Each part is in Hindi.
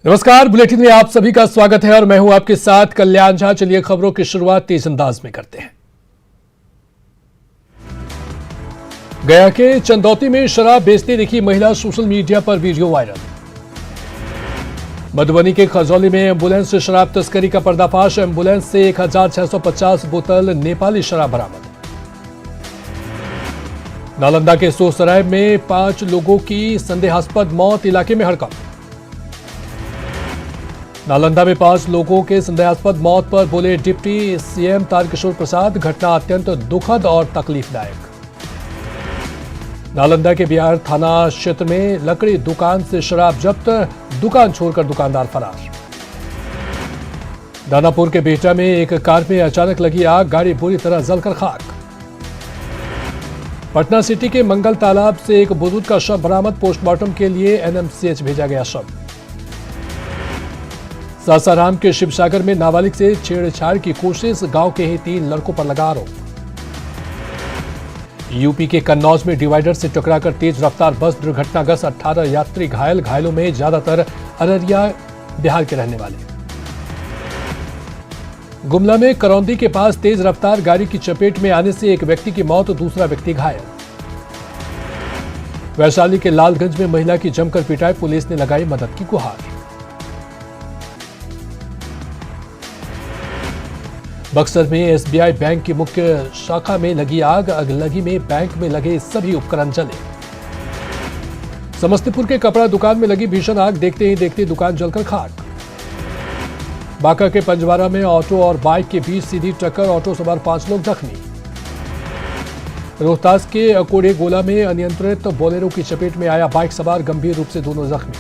नमस्कार, बुलेटिन में आप सभी का स्वागत है और मैं हूं आपके साथ कल्याण झा। चलिए खबरों की शुरुआत तेज अंदाज में करते हैं। गया के चंदौती में शराब बेचती दिखी महिला, सोशल मीडिया पर वीडियो वायरल। मधुबनी के खजौली में एम्बुलेंस से शराब तस्करी का पर्दाफाश, एम्बुलेंस से 1650 बोतल नेपाली शराब बरामद। नालंदा के सोसराय में 5 लोगों की संदेहास्पद मौत, इलाके में हड़कंप। नालंदा में 5 लोगों के संदेहास्पद मौत पर बोले डिप्टी सीएम तारकिशोर प्रसाद, घटना अत्यंत दुखद और तकलीफदायक। नालंदा के बिहार थाना क्षेत्र में लकड़ी दुकान से शराब जब्त, दुकान छोड़कर दुकानदार फरार। दानापुर के बेहटा में एक कार में अचानक लगी आग, गाड़ी बुरी तरह जलकर खाक। पटना सिटी के मंगल तालाब से एक बुजुर्ग का शव बरामद, पोस्टमार्टम के लिए एनएमसीएच भेजा गया शव। सासाराम के शिवसागर में नाबालिग से छेड़छाड़ की कोशिश, गांव के ही 3 लड़कों पर लगा आरोप। यूपी के कन्नौज में डिवाइडर से टकराकर तेज रफ्तार बस दुर्घटनाग्रस्त, 18 यात्री घायल, घायलों में ज्यादातर अररिया बिहार के रहने वाले। गुमला में करौंदी के पास तेज रफ्तार गाड़ी की चपेट में आने से एक व्यक्ति की मौत, दूसरा व्यक्ति घायल। वैशाली के लालगंज में महिला की जमकर पिटाई, पुलिस ने लगाई मदद की गुहार। बक्सर में एसबीआई बैंक की मुख्य शाखा में लगी आग, अगलगी में बैंक में लगे सभी उपकरण जले। समस्तीपुर के कपड़ा दुकान में लगी भीषण आग, देखते ही देखते दुकान जलकर खाक। बांका के पंजवारा में ऑटो और बाइक के बीच सीधी टक्कर, ऑटो सवार 5 लोग जख्मी। रोहतास के अकोड़े गोला में अनियंत्रित बोलेरो की चपेट में आया बाइक सवार, गंभीर रूप से दोनों जख्मी।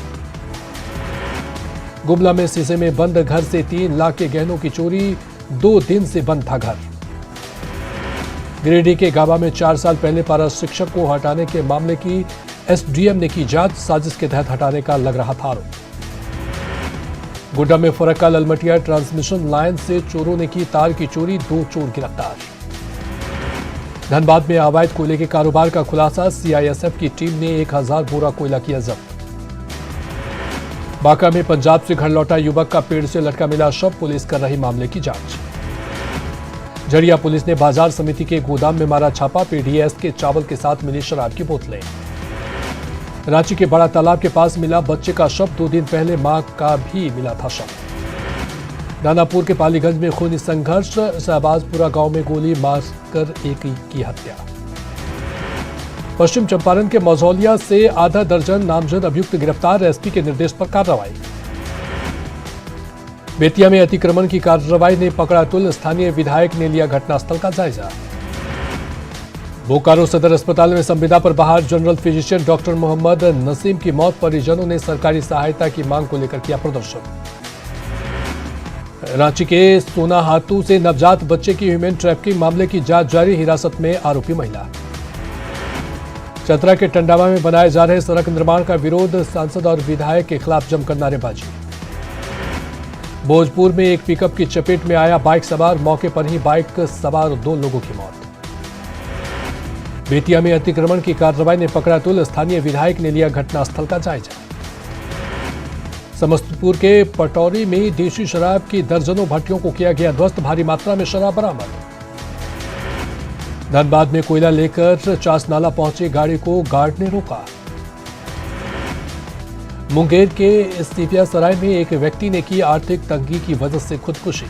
गुमला में शीशे में बंद घर से 3 लाख के गहनों की चोरी, 2 दिन से बंद था घर। गिरिडीह के गाबा में 4 साल पहले पारा शिक्षक को हटाने के मामले की एसडीएम ने की जांच, साजिश के तहत हटाने का लग रहा था आरोप। गोड्डा में फरक्का ललमटिया ट्रांसमिशन लाइन से चोरों ने की तार की चोरी, 2 चोर गिरफ्तार। धनबाद में अवैध कोयले के कारोबार का खुलासा, सीआईएसएफ की टीम ने 1000 बोरा कोयला किया जब्त। बांका में पंजाब से घर लौटा युवक का पेड़ से लटका मिला शव, पुलिस कर रही मामले की जांच। झरिया पुलिस ने बाजार समिति के गोदाम में मारा छापा, पीडीएस के चावल के साथ मिली शराब की बोतलें। रांची के बड़ा तालाब के पास मिला बच्चे का शव, 2 दिन पहले मां का भी मिला था शव। दानापुर के पालीगंज में खूनी संघर्ष, शहबाजपुरा गांव में गोली मारकर एक की हत्या। पश्चिम चंपारण के मझौलिया से आधा दर्जन नामजद अभियुक्त गिरफ्तार, एसपी के निर्देश पर कार्रवाई। बेतिया में अतिक्रमण की कार्रवाई ने पकड़ा तुल, स्थानीय विधायक ने लिया घटनास्थल का जायजा। बोकारो सदर अस्पताल में संविदा पर बहाल general physician doctor Mohammad Naseem की मौत, परिजनों ने सरकारी सहायता की मांग को लेकर किया प्रदर्शन। रांची के सोनाहातू से नवजात बच्चे की ह्यूमन ट्रैफिकिंग मामले की जांच जारी, हिरासत में आरोपी महिला। चतरा के टंडावा में बनाए जा रहे सड़क निर्माण का विरोध, सांसद और विधायक के खिलाफ जमकर नारेबाजी। भोजपुर में एक पिकअप की चपेट में आया बाइक सवार, मौके पर ही बाइक सवार 2 लोगों की मौत। बेतिया में अतिक्रमण की कार्रवाई ने पकड़ा तुल, स्थानीय विधायक ने लिया घटनास्थल का जायजा। समस्तीपुर के पटौरी में देशी शराब की दर्जनों भट्टियों को किया गया ध्वस्त, भारी मात्रा में शराब बरामद। धनबाद में कोयला लेकर चासनाला पहुंची गाड़ी को गार्ड ने रोका। मुंगेर के सीपिया सराय में एक व्यक्ति ने की आर्थिक तंगी की वजह से खुदकुशी।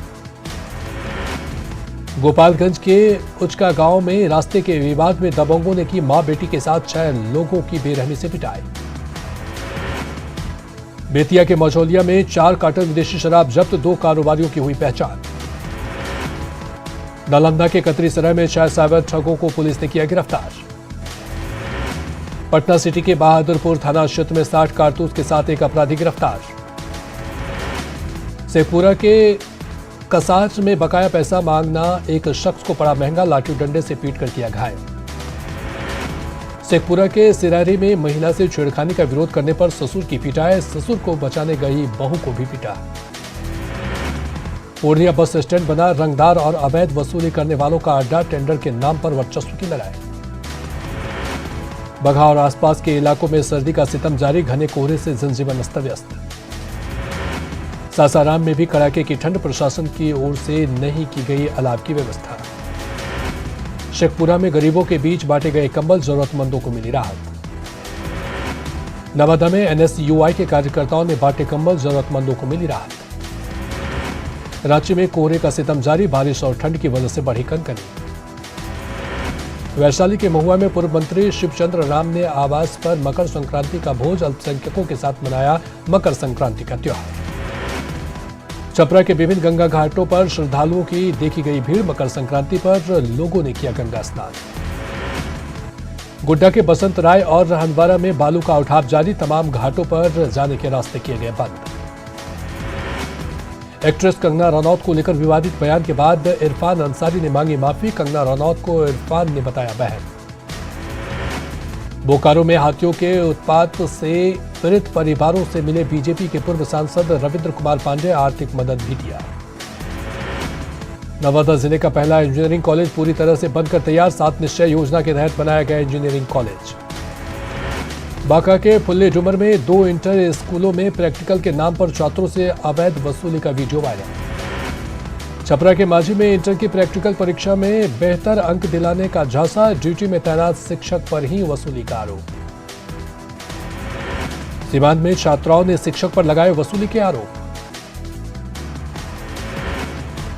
गोपालगंज के उचका गांव में रास्ते के विवाद में दबंगों ने की मां बेटी के साथ 6 लोगों की बेरहमी से पिटाई। बेतिया के मझौलिया में 4 कार्टन विदेशी शराब जब्त, 2 कारोबारियों की हुई पहचान। नालंदा के कतरीसराय में 6 साइबर ठगों को पुलिस ने किया गिरफ्तार। पटना सिटी के बहादुरपुर थाना क्षेत्र में 60 कारतूस के साथ एक अपराधी गिरफ्तार। शेखपुरा के कसाच में बकाया पैसा मांगना एक शख्स को पड़ा महंगा, लाठी डंडे से पीटकर किया घायल। शेखपुरा के सिरारी में महिला से छेड़खानी का विरोध करने पर ससुर की पिटाई, ससुर को बचाने गई बहू को भी पीटा। पूर्णिया बस स्टैंड बना रंगदार और अवैध वसूली करने वालों का अड्डा, टेंडर के नाम पर वर्चस्व की लड़ाई। बगहा और आसपास के इलाकों में सर्दी का सितम जारी, घने कोहरे से जनजीवन अस्त व्यस्त। सासाराम में भी कड़ाके की ठंड, प्रशासन की ओर से नहीं की गई अलाव की व्यवस्था। शेखपुरा में गरीबों के बीच बांटे गए कंबल, जरूरतमंदों को मिली राहत। नवादा में एनएसयूआई के कार्यकर्ताओं ने बांटे कंबल, जरूरतमंदों को मिली राहत। रांची में कोहरे का सितम जारी, बारिश और ठंड की वजह से बढ़ी कनकनी। वैशाली के महुआ में पूर्व मंत्री शिवचंद्र राम ने आवास पर मकर संक्रांति का भोज, अल्पसंख्यकों के साथ मनाया मकर संक्रांति का त्योहार। छपरा के विभिन्न गंगा घाटों पर श्रद्धालुओं की देखी गई भीड़, मकर संक्रांति पर लोगों ने किया गंगा स्नान। गोड्डा के बसंत राय और हंदवाड़ा में बालू का उठाव जारी, तमाम घाटों पर जाने के रास्ते किए गए बंद। एक्ट्रेस कंगना रनौत को लेकर विवादित बयान के बाद इरफान अंसारी ने मांगी माफी, कंगना रनौत को इरफान ने बताया बहन। बोकारो में हाथियों के उत्पात से पीड़ित परिवारों से मिले बीजेपी के पूर्व सांसद रविंद्र कुमार पांडे, आर्थिक मदद भी दिया। नवादा जिले का पहला इंजीनियरिंग कॉलेज पूरी तरह से बनकर तैयार, 7 निश्चय योजना के तहत बनाया गया इंजीनियरिंग कॉलेज। बांका के फुल्ले डुमर में 2 इंटर स्कूलों में प्रैक्टिकल के नाम पर छात्रों से अवैध वसूली का वीडियो वायरल। छपरा के मांझी में इंटर की प्रैक्टिकल परीक्षा में बेहतर अंक दिलाने का झांसा, ड्यूटी में तैनात शिक्षक पर ही वसूली का आरोप। सीमांत में छात्राओं ने शिक्षक पर लगाए वसूली के आरोप।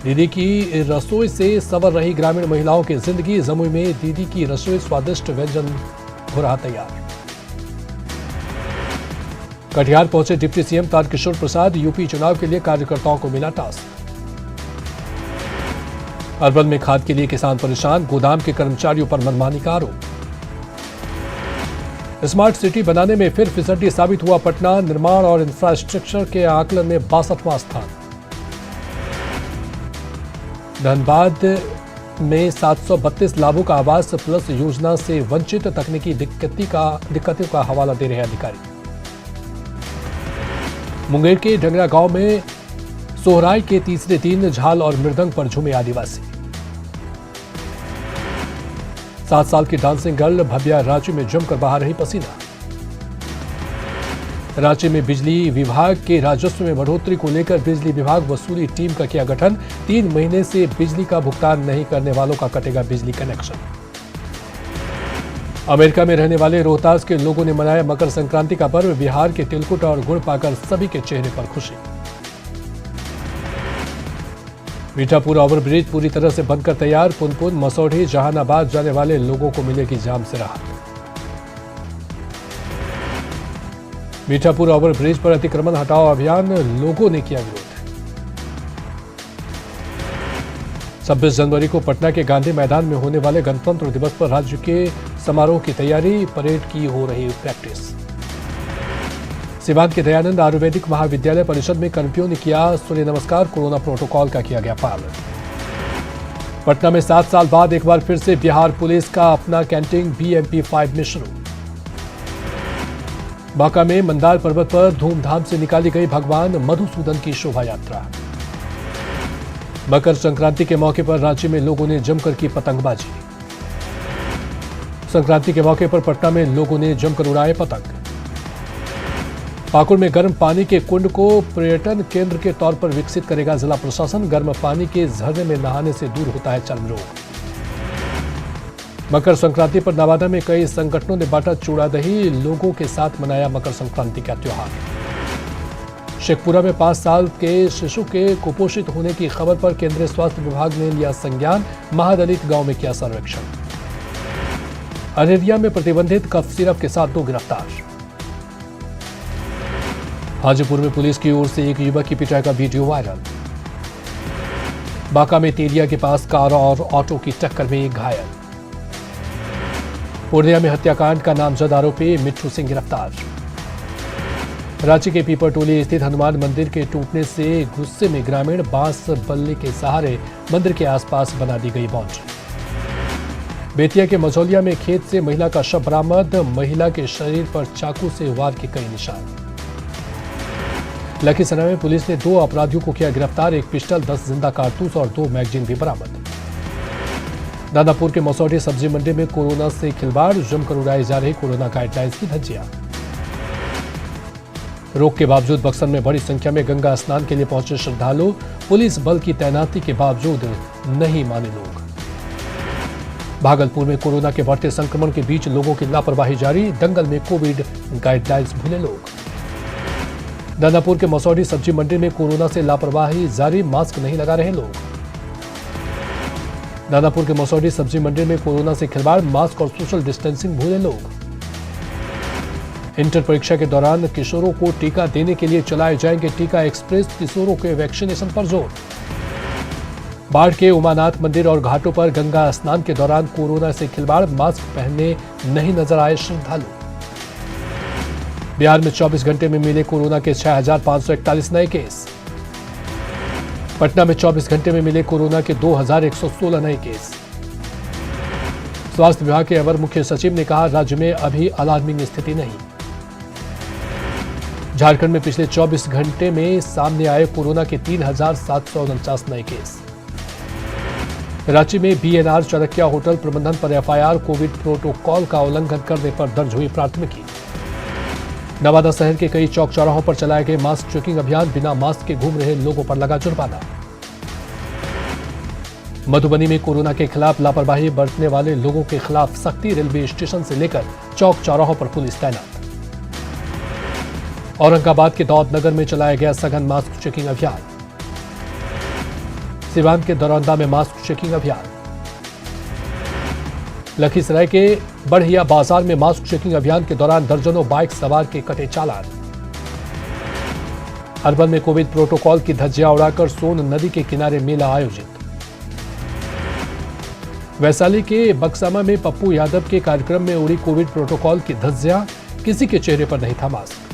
दीदी की रसोई से संवर रही ग्रामीण महिलाओं की जिंदगी, जमुई में दीदी की रसोई स्वादिष्ट व्यंजन हो रहा तैयार। कटिहार पहुंचे deputy CM Tarkishore Prasad, UP चुनाव के लिए कार्यकर्ताओं को मिला टास्क। अरवल में खाद के लिए किसान परेशान, गोदाम के कर्मचारियों पर मनमानी का आरोप। स्मार्ट सिटी बनाने में फिर फिसड्डी साबित हुआ पटना, निर्माण और इंफ्रास्ट्रक्चर के आकलन में 62वां स्थान। धनबाद में 732 लाभुक आवास प्लस योजना से वंचित, तकनीकी दिक्कतों का हवाला दे रहे अधिकारी। मुंगेर के ढंगरा गांव में सोहराय के तीसरे दिन झाल और मृदंग पर झूमे आदिवासी। 7 साल की डांसिंग गर्ल भव्या रांची में जमकर बहा रही पसीना। रांची में बिजली विभाग के राजस्व में बढ़ोतरी को लेकर बिजली विभाग वसूली टीम का किया गठन, 3 महीने से बिजली का भुगतान नहीं करने वालों का कटेगा बिजली कनेक्शन। अमेरिका में रहने वाले रोहतास के लोगों ने मनाया मकर संक्रांति का पर्व, बिहार के तिलकुट और गुड़ पाकर सभी के चेहरे पर खुशी। मीठापुर ओवरब्रिज पूरी तरह से बनकर तैयार, पुनपुन, मसौढ़ी, जहानाबाद जाने वाले लोगों को मिलेगी जाम से राहत। मीठापुर ओवरब्रिज पर अतिक्रमण हटाओ अभियान, लोगों ने किया विरोध। 26 जनवरी को पटना के गांधी मैदान में होने वाले गणतंत्र दिवस पर राज्य के समारोह की तैयारी, परेड की हो रही प्रैक्टिस। सीमांत के दयानंद आयुर्वेदिक महाविद्यालय परिषद में कर्मियों ने किया सूर्य नमस्कार, कोरोना प्रोटोकॉल का किया गया पालन। पटना में 7 साल बाद एक बार फिर से बिहार पुलिस का अपना कैंटीन BMP-5 में शुरू। बांका में मंदार पर्वत पर धूमधाम से निकाली गई भगवान मधुसूदन की शोभा यात्रा। मकर संक्रांति के मौके पर रांची में लोगों ने जमकर की पतंगबाजी। संक्रांति के मौके पर पटना में लोगों ने जमकर उड़ाए पतंग। पाकुड़ में गर्म पानी के कुंड को पर्यटन केंद्र के तौर पर विकसित करेगा जिला प्रशासन, गर्म पानी के झरने में नहाने से दूर होता है चर्म रोग। मकर संक्रांति पर नवादा में कई संगठनों ने बांटा चूड़ा दही, लोगों के साथ मनाया मकर संक्रांति का त्योहार। शेखपुरा में 5 साल के शिशु के कुपोषित होने की खबर पर केंद्रीय स्वास्थ्य विभाग ने लिया संज्ञान, महादलित गांव में किया सर्वेक्षण। अरेरिया में प्रतिबंधित कफ सिरप के साथ 2 गिरफ्तार। हाजीपुर में पुलिस की ओर से एक युवक की पिटाई का वीडियो वायरल। बांका में तेलिया के पास कार और ऑटो की टक्कर में एक घायल। पूर्णिया में हत्याकांड का नामजद आरोपी मिट्ठू सिंह गिरफ्तार। रांची के पीपरटोली स्थित हनुमान मंदिर के टूटने से गुस्से में ग्रामीण बांस बल्ले के सहारे मंदिर के आसपास बना दी गई बाउंड्री। बेतिया के मझौलिया में खेत से महिला का शव बरामद, महिला के शरीर पर चाकू से वार के कई निशान। लखीसराय में पुलिस ने 2 अपराधियों को किया गिरफ्तार, 1 पिस्टल, 10 जिंदा कारतूस और 2 मैगजीन भी बरामद। दानापुर के मसौढ़ी सब्जी मंडी में कोरोना से खिलवाड़, जमकर उड़ाई जा रही कोरोना गाइडलाइंस की धज्जियां। रोक के बावजूद बक्सर में बड़ी संख्या में गंगा स्नान के लिए पहुंचे श्रद्धालु, पुलिस बल की तैनाती के बावजूद नहीं माने लोग। भागलपुर में कोरोना के बढ़ते संक्रमण के बीच लोगों की लापरवाही जारी, दंगल में कोविड गाइडलाइंस भूले लोग। दानापुर के मसौडी सब्जी मंडी में कोरोना से लापरवाही जारी, मास्क नहीं लगा रहे लोग। दानापुर के मसौडी सब्जी मंडी में कोरोना से खिलवाड़, मास्क और सोशल डिस्टेंसिंग भूले लोग। इंटर परीक्षा के दौरान किशोरों को टीका देने के लिए चलाए जाएंगे टीका एक्सप्रेस, किशोरों के वैक्सीनेशन पर जोर। बाढ़ के उमानाथ मंदिर और घाटों पर गंगा स्नान के दौरान कोरोना से खिलवाड़, मास्क पहनने नहीं नजर आए श्रद्धालु। बिहार में 24 घंटे में मिले कोरोना के 6,541 नए केस। पटना में 24 घंटे में मिले कोरोना के 2,116 नए केस। स्वास्थ्य विभाग के अवर मुख्य सचिव ने कहा, राज्य में अभी अलार्मिंग स्थिति नहीं। झारखंड में पिछले 24 घंटे में सामने आए कोरोना के 3,749 नए केस। रांची में बीएनआर चाणक्य होटल प्रबंधन पर एफआईआर, कोविड प्रोटोकॉल का उल्लंघन करने पर दर्ज हुई प्राथमिकी। नवादा शहर के कई चौक चौराहों पर चलाए गए मास्क चेकिंग अभियान, बिना मास्क के घूम रहे लोगों पर लगा जुर्माना। मधुबनी में कोरोना के खिलाफ लापरवाही बरतने वाले लोगों के खिलाफ सख्ती, रेलवे स्टेशन से लेकर चौक चौराहों पर पुलिस तैनात। औरंगाबाद के दौद नगर में चलाया गया सघन मास्क चेकिंग अभियान। सिवान के दरौंदा में मास्क चेकिंग अभियान। लखीसराय के बढ़िया बाजार में मास्क चेकिंग अभियान के दौरान दर्जनों बाइक सवार के कटे चालान। अरवल में कोविड प्रोटोकॉल की धज्जियां उड़ाकर सोन नदी के किनारे मेला आयोजित। वैशाली के बक्सामा में पप्पू यादव के कार्यक्रम में उड़ी कोविड प्रोटोकॉल की धज्जियां, किसी के चेहरे पर नहीं था मास्क।